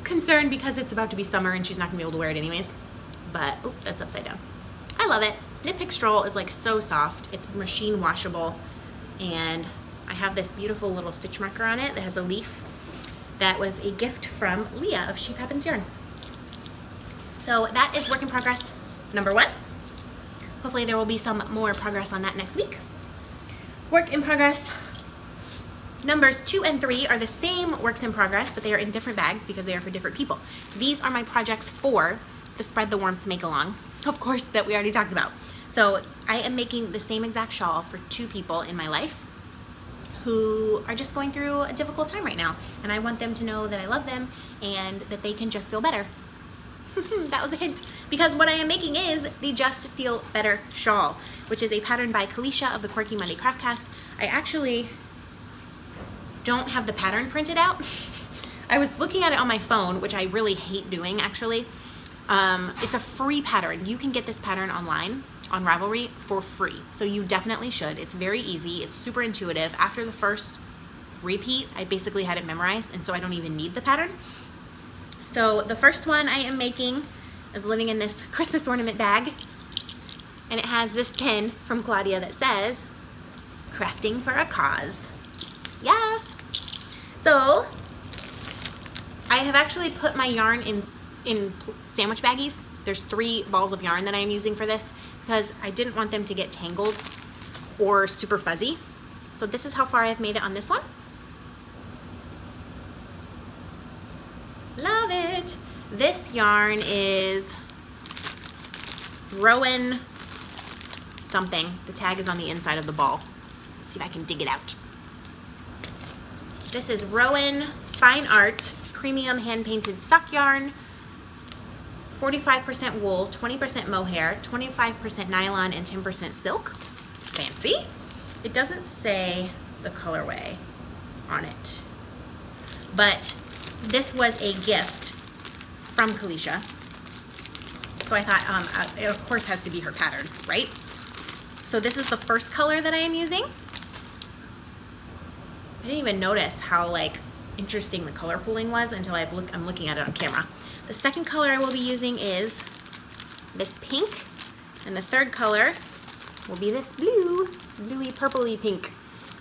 concern because it's about to be summer and she's not gonna be able to wear it anyways. But, oh, that's upside down. I love it. Knit Pick Stroll is like so soft. It's machine washable, and I have this beautiful little stitch marker on it that has a leaf that was a gift from Leah of Sheep Happens Yarn. So that is work in progress number 1. Hopefully there will be some more progress on that next week. Work in progress numbers 2 and 3 are the same works in progress, but they are in different bags because they are for different people. These are my projects for the Spread the Warmth make along, of course, that we already talked about. So I am making the same exact shawl for 2 people in my life who are just going through a difficult time right now, and I want them to know that I love them and that they can just feel better. That was a hint, because what I am making is the Just Feel Better shawl, which is a pattern by Kalisha of the Quirky Monday Craft Cast. I actually don't have the pattern printed out. I was looking at it on my phone, which I really hate doing actually. It's a free pattern. You can get this pattern online on Ravelry for free, so you definitely should. It's very easy. It's super intuitive. After the first repeat, I basically had it memorized, and so I don't even need the pattern. So the first one I am making is living in this Christmas ornament bag, and it has this pin from Claudia that says, "Crafting for a cause." Yes! So I have actually put my yarn in sandwich baggies. There's 3 balls of yarn that I am using for this because I didn't want them to get tangled or super fuzzy. So this is how far I've made it on this one. Love it. This yarn is Rowan something. The tag is on the inside of the ball. Let's see if I can dig it out. This is Rowan Fine Art Premium Hand Painted Sock Yarn. 45% wool, 20% mohair, 25% nylon, and 10% silk. Fancy. It doesn't say the colorway on it, but this was a gift from Kalisha, so I thought it of course has to be her pattern, right? So this is the first color that I am using. I didn't even notice how like interesting the color pooling was until I'm looking at it on camera. The second color I will be using is this pink, and the third color will be this blue, bluey purpley pink.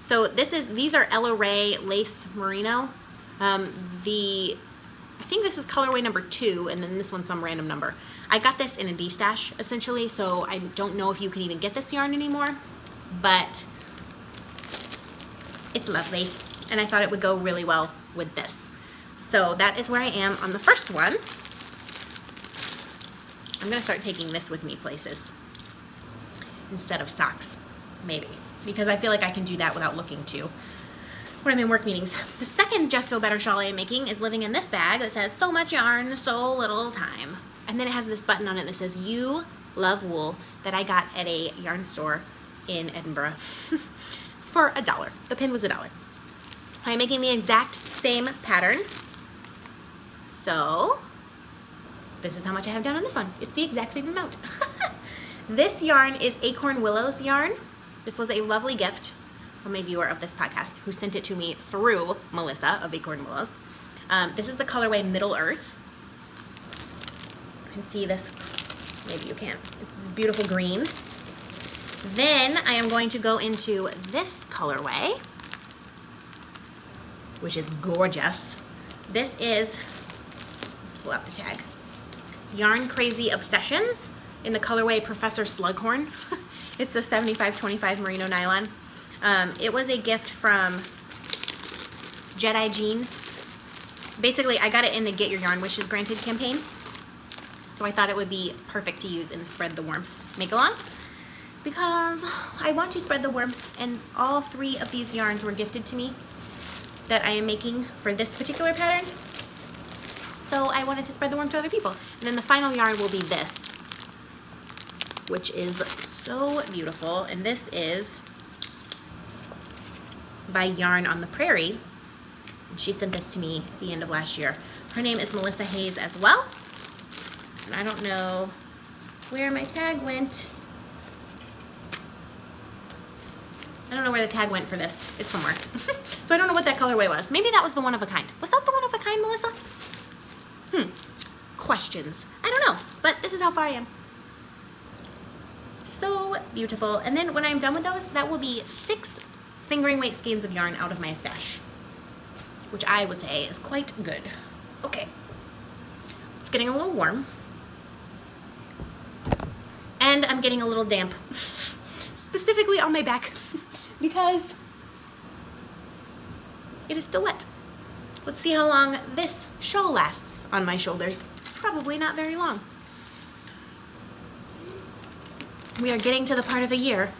So these are Ella Ray Lace Merino. I think this is colorway number 2, and then this one's some random number. I got this in a D-stash essentially, so I don't know if you can even get this yarn anymore, but it's lovely, and I thought it would go really well with this. So that is where I am on the first one. I'm gonna start taking this with me places instead of socks, maybe, because I feel like I can do that without looking too when I'm in work meetings. The second Just Feel Better shawl I am making is living in this bag that says "So much yarn, so little time." And then it has this button on it that says "You love wool," that I got at a yarn store in Edinburgh for $1. The pin was $1. I'm making the exact same pattern. So this is how much I have done on this one. It's the exact same amount. This yarn is Acorn Willows yarn. This was a lovely gift from a viewer of this podcast who sent it to me through Melissa of Acorn Willows. This is the colorway Middle Earth. You can see this, maybe you can't. It's beautiful green. Then I am going to go into this colorway, which is gorgeous. This is, pull out the tag, Yarn Crazy Obsessions in the colorway Professor Slughorn. It's a 75-25 merino nylon. It was a gift from Jedi Jean. Basically, I got it in the Get Your Yarn Wishes Granted campaign, so I thought it would be perfect to use in the Spread the Warmth make-along, because I want to spread the warmth, and all 3 of these yarns were gifted to me that I am making for this particular pattern. So I wanted to spread the warmth to other people. And then the final yarn will be this, which is so beautiful. And this is by Yarn on the Prairie. She sent this to me at the end of last year. Her name is Melissa Hayes as well. And I don't know where my tag went. I don't know where the tag went for this. It's somewhere. So I don't know what that colorway was. Maybe that was the one of a kind. Was that the one of a kind, Melissa? Questions. I don't know, but this is how far I am. So beautiful. And then when I'm done with those, that will be 6 fingering weight skeins of yarn out of my stash, which I would say is quite good. Okay, it's getting a little warm and I'm getting a little damp, specifically on my back because it is still wet. Let's see how long this shawl lasts on my shoulders. Probably not very long. We are getting to the part of the year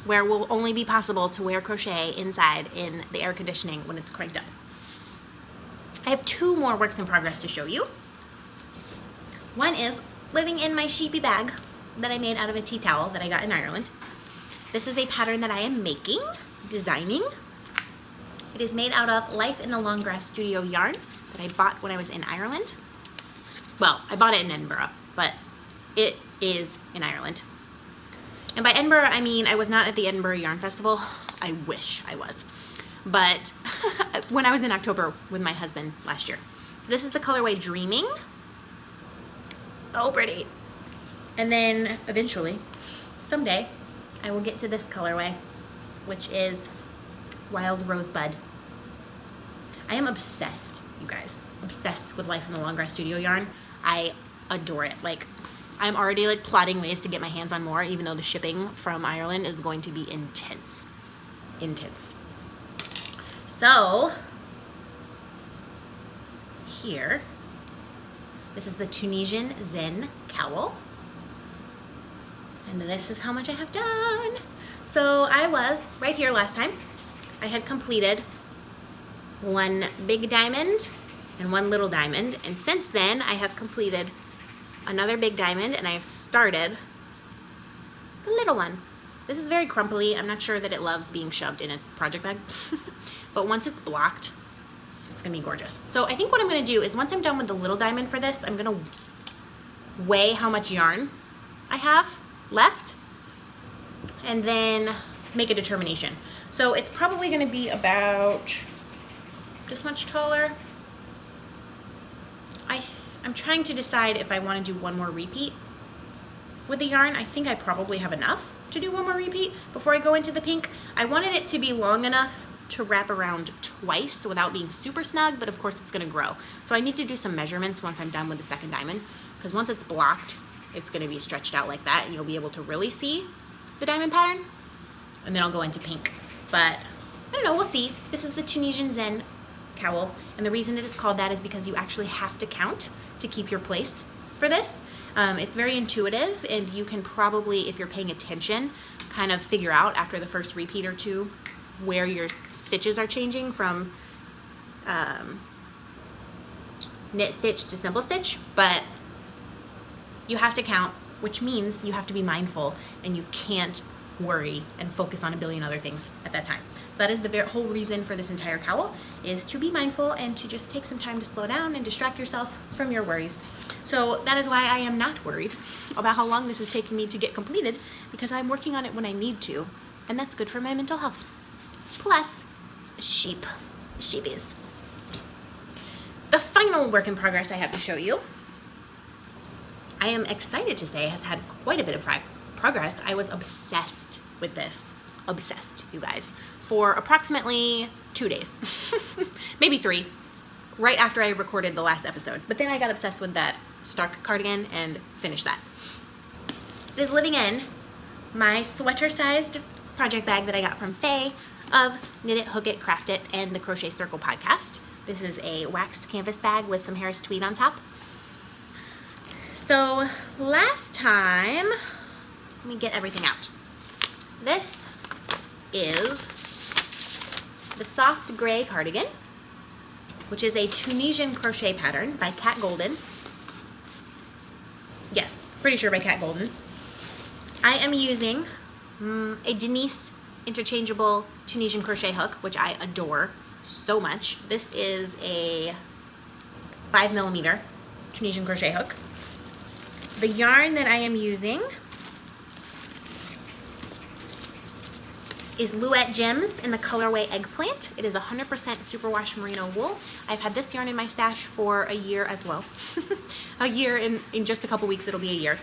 where it will only be possible to wear crochet inside in the air conditioning when it's cranked up. I have 2 more works in progress to show you. One is living in my sheepy bag that I made out of a tea towel that I got in Ireland. This is a pattern that I am making, designing. It is made out of Life in the Long Grass Studio yarn that I bought when I was in Ireland. Well, I bought it in Edinburgh, but it is in Ireland. And by Edinburgh, I mean I was not at the Edinburgh Yarn Festival. I wish I was. But when I was in October with my husband last year. This is the colorway Dreaming. So pretty. And then eventually, someday, I will get to this colorway, which is Wild Rosebud. I am obsessed, you guys. Obsessed with Life in the Long Grass Studio yarn. I adore it. Like, I'm already like plotting ways to get my hands on more, even though the shipping from Ireland is going to be intense. Intense. So, here, this is the Tunisian Zen cowl. And this is how much I have done. So I was right here last time. I had completed 1 big diamond and 1 little diamond. And since then, I have completed another big diamond and I have started the little one. This is very crumply. I'm not sure that it loves being shoved in a project bag. But once it's blocked, it's gonna be gorgeous. So I think what I'm gonna do is once I'm done with the little diamond for this, I'm gonna weigh how much yarn I have left and then make a determination. So it's probably gonna be about this much taller. I'm trying to decide if I want to do 1 more repeat with the yarn. I think I probably have enough to do 1 more repeat before I go into the pink. I wanted it to be long enough to wrap around twice without being super snug, but of course it's gonna grow. So I need to do some measurements once I'm done with the second diamond, because once it's blocked, it's gonna be stretched out like that and you'll be able to really see the diamond pattern. And then I'll go into pink. But I don't know, we'll see. This is the Tunisian Zen cowl, and the reason it is called that is because you actually have to count to keep your place for this. It's very intuitive, and you can probably, if you're paying attention, kind of figure out after the first repeat or 2 where your stitches are changing from knit stitch to simple stitch, but you have to count, which means you have to be mindful and you can't worry and focus on a billion other things at that time. That is the whole reason for this entire cowl, is to be mindful and to just take some time to slow down and distract yourself from your worries. So that is why I am not worried about how long this is taking me to get completed, because I'm working on it when I need to, and that's good for my mental health. Plus, sheepies. The final work in progress I have to show you, I am excited to say has had quite a bit of progress. I was obsessed with this. Obsessed, you guys, for approximately 2 days, maybe 3, right after I recorded the last episode. But then I got obsessed with that Stark cardigan and finished that. It is living in my sweater-sized project bag that I got from Faye of Knit It, Hook It, Craft It, and the Crochet Circle podcast. This is a waxed canvas bag with some Harris tweed on top. So last time, let me get everything out. This is the Soft Gray Cardigan, which is a Tunisian crochet pattern by Kat Golden. Yes, pretty sure by Kat Golden. I am using a Denise interchangeable Tunisian crochet hook, which I adore. so much. This is a 5mm Tunisian crochet hook. The yarn that I am using is Louette Gems in the colorway Eggplant. It is 100% superwash merino wool. I've had this yarn in my stash for a year as well. A year, in just a couple weeks it'll be a year.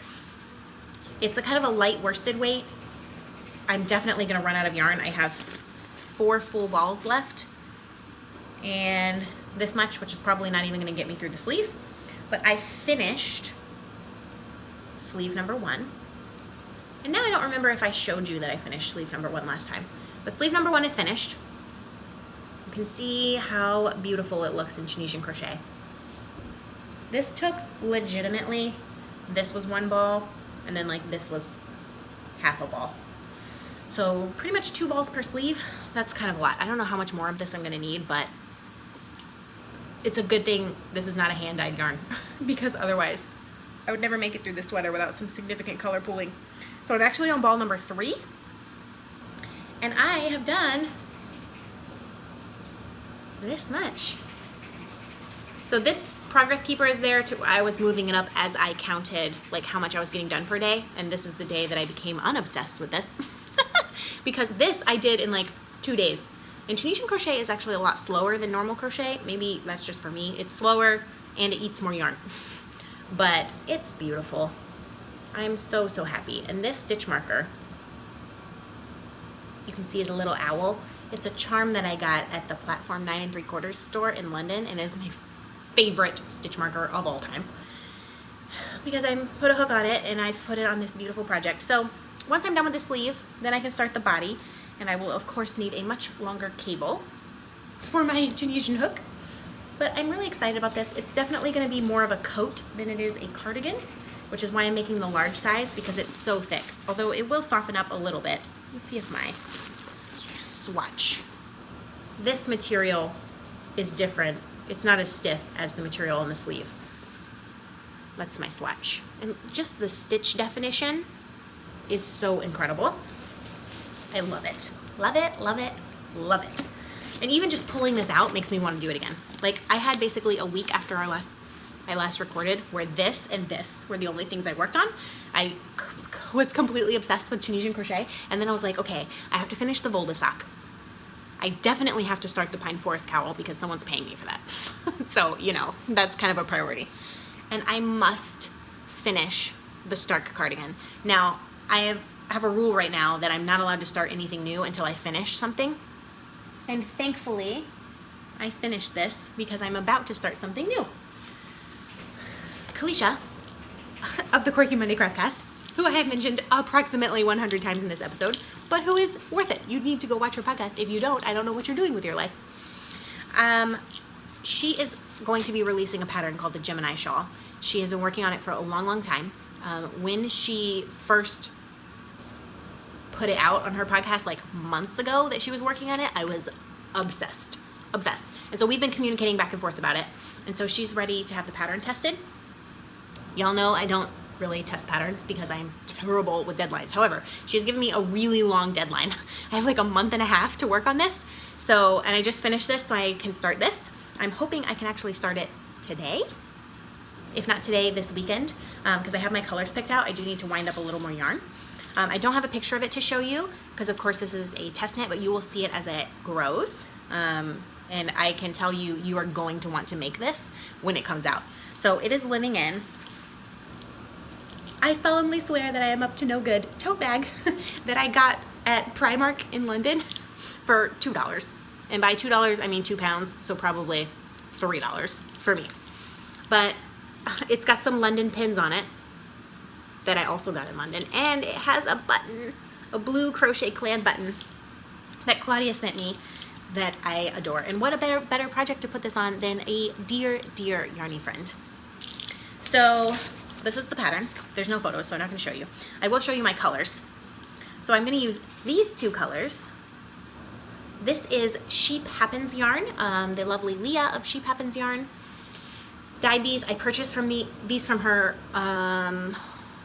It's a kind of a light worsted weight. I'm definitely gonna run out of yarn. I have 4 full balls left and this much, which is probably not even gonna get me through the sleeve. But I finished sleeve number 1. And now I don't remember if I showed you that I finished sleeve number 1 last time. But sleeve number 1 is finished. You can see how beautiful it looks in Tunisian crochet. This took legitimately, this was 1 ball, and then like this was half a ball. So pretty much 2 balls per sleeve. That's kind of a lot. I don't know how much more of this I'm gonna need, but it's a good thing this is not a hand-dyed yarn because otherwise I would never make it through this sweater without some significant color pooling. So I'm actually on ball number 3, and I have done this much. So this progress keeper is there to, I was moving it up as I counted like how much I was getting done per day, and this is the day that I became unobsessed with this because this I did in like 2 days. And Tunisian crochet is actually a lot slower than normal crochet. Maybe that's just for me. It's slower and it eats more yarn, but it's beautiful. I'm so, so happy. And this stitch marker, you can see is a little owl. It's a charm that I got at the Platform 9 3/4 store in London, and it's my favorite stitch marker of all time because I put a hook on it and I put it on this beautiful project. So once I'm done with the sleeve, then I can start the body, and I will of course need a much longer cable for my Tunisian hook. But I'm really excited about this. It's definitely going to be more of a coat than it is a cardigan, which is why I'm making the large size because it's so thick. Although it will soften up a little bit. Let's see if my swatch. This material is different. It's not as stiff as the material on the sleeve. That's my swatch. And just the stitch definition is so incredible. I love it. Love it, love it, love it. And even just pulling this out makes me want to do it again. Like I had basically a week after I last recorded where this and this were the only things I worked on. I was completely obsessed with Tunisian crochet, and then I was like, okay, I have to finish the Volda sock. I definitely have to start the Pine Forest cowl because someone's paying me for that. So, you know, that's kind of a priority. And I must finish the Stark cardigan. Now, I have a rule right now that I'm not allowed to start anything new until I finish something. And thankfully, I finished this because I'm about to start something new. Kalisha of the Quirky Monday Craftcast, who I have mentioned approximately 100 times in this episode, but who is worth it. You need to go watch her podcast. If you don't, I don't know what you're doing with your life. She is going to be releasing a pattern called the Gemini Shawl. She has been working on it for a long, long time. When she first put it out on her podcast like months ago that she was working on it, I was obsessed. And so we've been communicating back and forth about it. And so she's ready to have the pattern tested. Y'all know I don't really test patterns because I'm terrible with deadlines. However, she's given me a really long deadline. I have like a month and a half to work on this. So, and I just finished this so I can start this. I'm hoping I can actually start it today. If not today, this weekend, because I have my colors picked out. I do need to wind up a little more yarn. I don't have a picture of it to show you because of course this is a test knit, but you will see it as it grows. And I can tell you, you are going to want to make this when it comes out. So it is living in, I solemnly swear that I am up to no good, tote bag that I got at Primark in London for $2. And by $2, I mean 2 pounds, so probably $3 for me. But it's got some London pins on it that I also got in London. And it has a button, a blue crochet clan button that Claudia sent me that I adore. And what a better project to put this on than a dear, dear yarny friend. So this is the pattern. There's no photos, so I'm not going to show you. I will show you my colors. So I'm going to use these 2 colors. This is Sheep Happens yarn, the lovely Leah of Sheep Happens yarn. Dyed these. I purchased these from her, I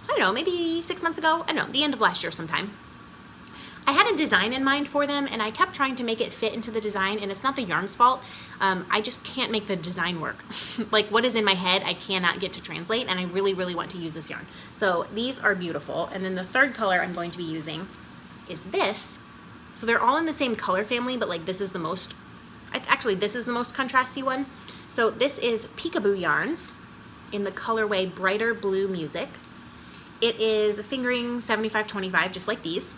don't know, maybe 6 months ago. I don't know, the end of last year sometime. I had a design in mind for them, and I kept trying to make it fit into the design, and it's not the yarn's fault. I just can't make the design work. Like what is in my head, I cannot get to translate, and I really, really want to use this yarn. So these are beautiful. And then the third color I'm going to be using is this. So they're all in the same color family, but like this is the most, actually this is the most contrasty one. So this is Peekaboo Yarns in the colorway Brighter Blue Music. It is fingering 75-25, just like these.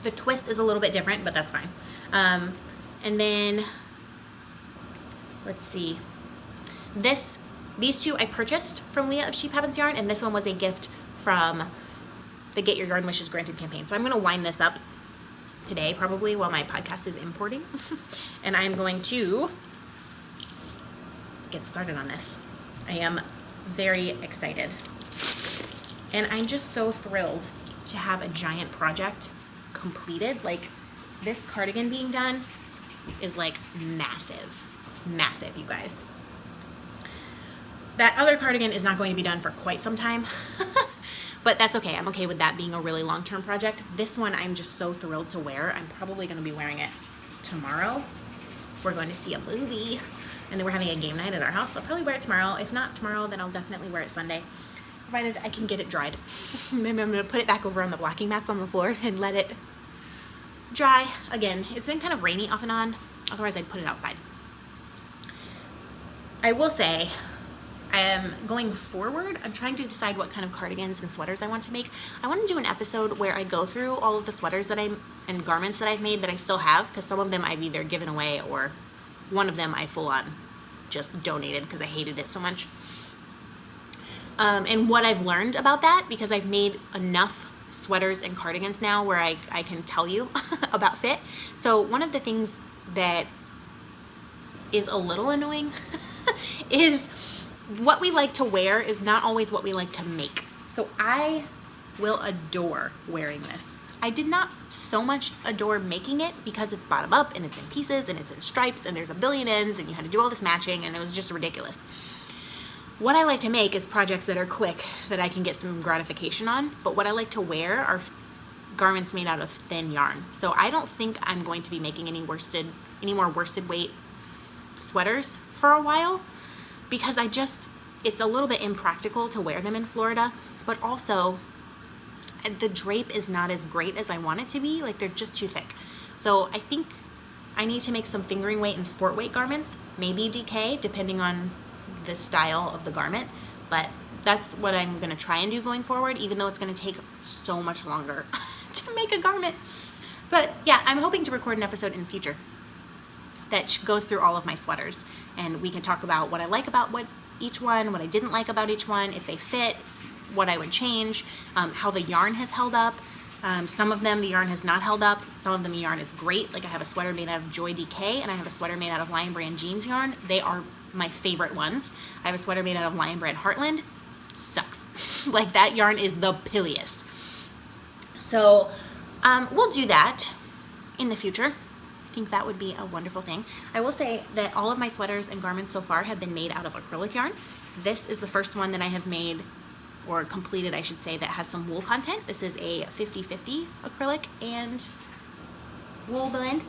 The twist is a little bit different, but that's fine. And then, let's see. These two I purchased from Leah of Sheep Happens Yarn, and this one was a gift from the Get Your Yarn Wishes Granted campaign. So I'm gonna wind this up today, probably, while my podcast is importing. And I'm going to get started on this. I am very excited. And I'm just so thrilled to have a giant project completed. Like this cardigan being done is like massive, you guys. That other cardigan is not going to be done for quite some time, but that's okay. I'm okay with that being a really long-term project. This one I'm just so thrilled to wear. I'm probably going to be wearing it tomorrow. We're going to see a movie, and then we're having a game night at our house. So I'll probably wear it tomorrow. If not tomorrow, then I'll definitely wear it Sunday, provided I can get it dried. Maybe I'm going to put it back over on the blocking mats on the floor and let it dry. Again, it's been kind of rainy off and on, otherwise I'd put it outside. I will say, I am going forward, I'm trying to decide what kind of cardigans and sweaters I want to make. I want to do an episode where I go through all of the sweaters that and garments that I've made that I still have, because some of them I've either given away or one of them I full on just donated because I hated it so much. And what I've learned about that, because I've made enough sweaters and cardigans now where I can tell you about fit. So one of the things that is a little annoying is what we like to wear is not always what we like to make. So I will adore wearing this. I did not so much adore making it because it's bottom up and it's in pieces and it's in stripes and there's a billion ends and you had to do all this matching and it was just ridiculous. What I like to make is projects that are quick, that I can get some gratification on, but what I like to wear are garments made out of thin yarn. So I don't think I'm going to be making any more worsted weight sweaters for a while, because it's a little bit impractical to wear them in Florida, but also the drape is not as great as I want it to be. Like they're just too thick. So I think I need to make some fingering weight and sport weight garments, maybe DK, depending on the style of the garment, but that's what I'm going to try and do going forward, even though it's going to take so much longer to make a garment. But yeah, I'm hoping to record an episode in the future that goes through all of my sweaters, and we can talk about what I like about each one, what I didn't like about each one, if they fit, what I would change, how the yarn has held up. Some of them the yarn has not held up. Some of them the yarn is great. Like I have a sweater made out of Joy DK, and I have a sweater made out of Lion Brand jeans yarn. They are my favorite ones. I have a sweater made out of Lion Brand Heartland. Sucks. Like that yarn is the pilliest. So we'll do that in the future. I think that would be a wonderful thing. I will say that all of my sweaters and garments so far have been made out of acrylic yarn. This is the first one that I have made, or completed I should say, that has some wool content. This is a 50-50 acrylic and wool blend.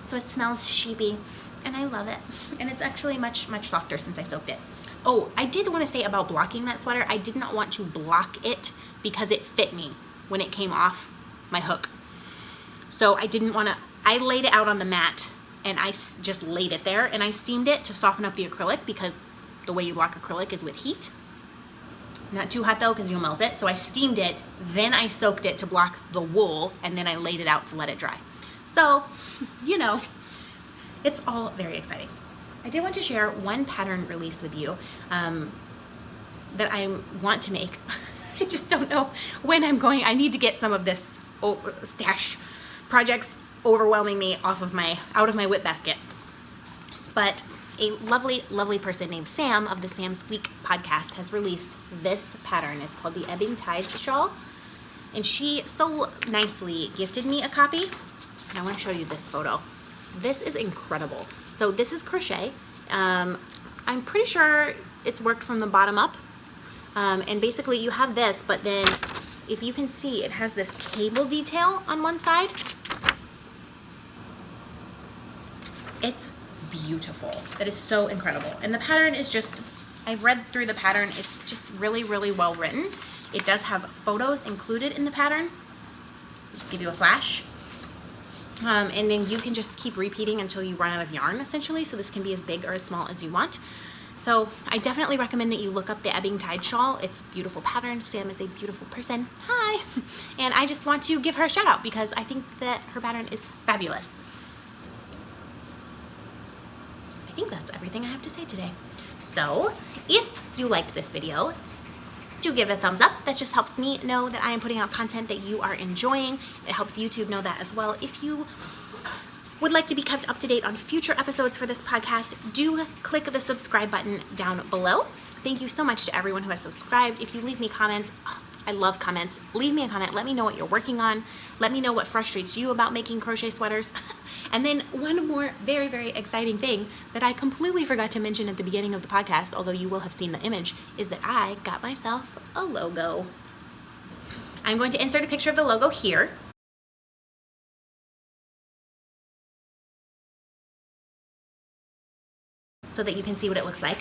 So it smells sheepy and I love it. And it's actually much, much softer since I soaked it. Oh, I did want to say about blocking that sweater, I did not want to block it because it fit me when it came off my hook. So I didn't want to, I laid it out on the mat and I just laid it there and I steamed it to soften up the acrylic, because the way you block acrylic is with heat. Not too hot though, because you'll melt it. So I steamed it, then I soaked it to block the wool, and then I laid it out to let it dry. So, you know, it's all very exciting. I did want to share one pattern release with you that I want to make. I just don't know when I'm going. I need to get some of this stash projects overwhelming me out of my whip basket. But a lovely, lovely person named Sam of the Sam Squeak podcast has released this pattern. It's called the Ebbing Tides Shawl. And she so nicely gifted me a copy. And I want to show you this photo. This is incredible. So this is crochet. I'm pretty sure it's worked from the bottom up. And basically you have this, but then if you can see, it has this cable detail on one side. It's beautiful. It is so incredible. And the pattern is just, I've read through the pattern. It's just really, really well written. It does have photos included in the pattern. Just give you a flash. And then you can just keep repeating until you run out of yarn, essentially. So this can be as big or as small as you want. So I definitely recommend that you look up the Ebbing Tide shawl. It's a beautiful pattern. Sam is a beautiful person. Hi. And I just want to give her a shout out because I think that her pattern is fabulous. I think that's everything I have to say today. So if you liked this video, do give it a thumbs up. That just helps me know that I am putting out content that you are enjoying. It helps YouTube know that as well. If you would like to be kept up to date on future episodes for this podcast, do click the subscribe button down below. Thank you so much to everyone who has subscribed. If you leave me comments, I love comments. Leave me a comment. Let me know what you're working on. Let me know what frustrates you about making crochet sweaters. And then one more very, very exciting thing that I completely forgot to mention at the beginning of the podcast, although you will have seen the image, is that I got myself a logo. I'm going to insert a picture of the logo here. So that you can see what it looks like.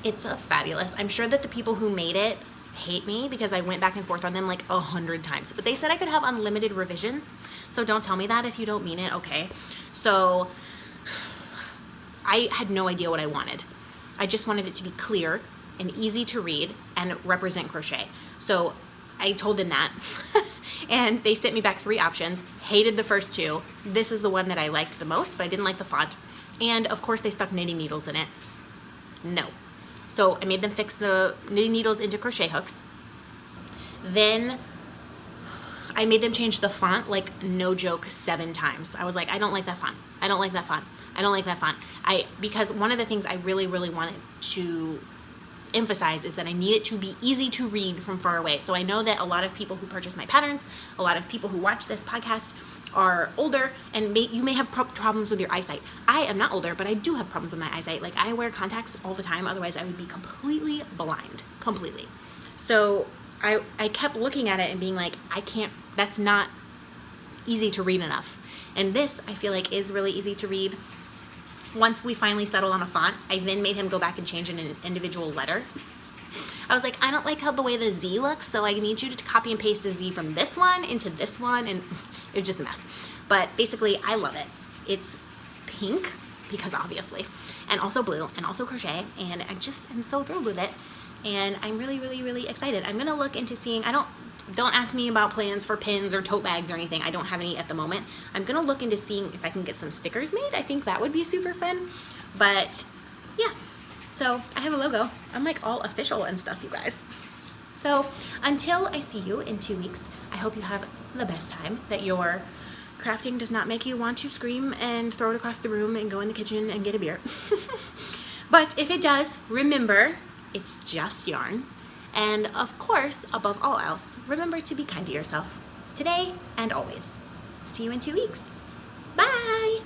It's fabulous. I'm sure that the people who made it hate me because I went back and forth on them like 100 times, but they said I could have unlimited revisions, so don't tell me that if you don't mean it. Okay, so I had no idea what I wanted. I just wanted it to be clear and easy to read and represent crochet. So I told them that and they sent me back 3 options. Hated the first 2. This is the one that I liked the most, but I didn't like the font, and of course they stuck knitting needles in it. No. So I made them fix the knitting needles into crochet hooks. Then I made them change the font, like no joke, 7 times. I was like, I don't like that font. I don't like that font. I don't like that font. Because one of the things I really, really wanted to emphasize is that I need it to be easy to read from far away. So I know that a lot of people who purchase my patterns, a lot of people who watch this podcast are older, and you may have problems with your eyesight. I am not older, but I do have problems with my eyesight. Like, I wear contacts all the time, otherwise I would be completely blind, completely. So I kept looking at it and being like, I can't, that's not easy to read enough. And this, I feel like, is really easy to read. Once we finally settled on a font, I then made him go back and change an individual letter. I was like, I don't like how the way the Z looks, so I need you to copy and paste the Z from this one into this one, and it was just a mess. But basically, I love it. It's pink, because obviously, and also blue, and also crochet, and I just am so thrilled with it, and I'm really, really, really excited. I'm gonna look into seeing, don't ask me about plans for pins or tote bags or anything. I don't have any at the moment. I'm gonna look into seeing if I can get some stickers made. I think that would be super fun, but yeah. So I have a logo. I'm like all official and stuff, you guys. So until I see you in 2 weeks, I hope you have the best time, that your crafting does not make you want to scream and throw it across the room and go in the kitchen and get a beer. But if it does, remember, it's just yarn. And of course, above all else, remember to be kind to yourself today and always. See you in 2 weeks. Bye.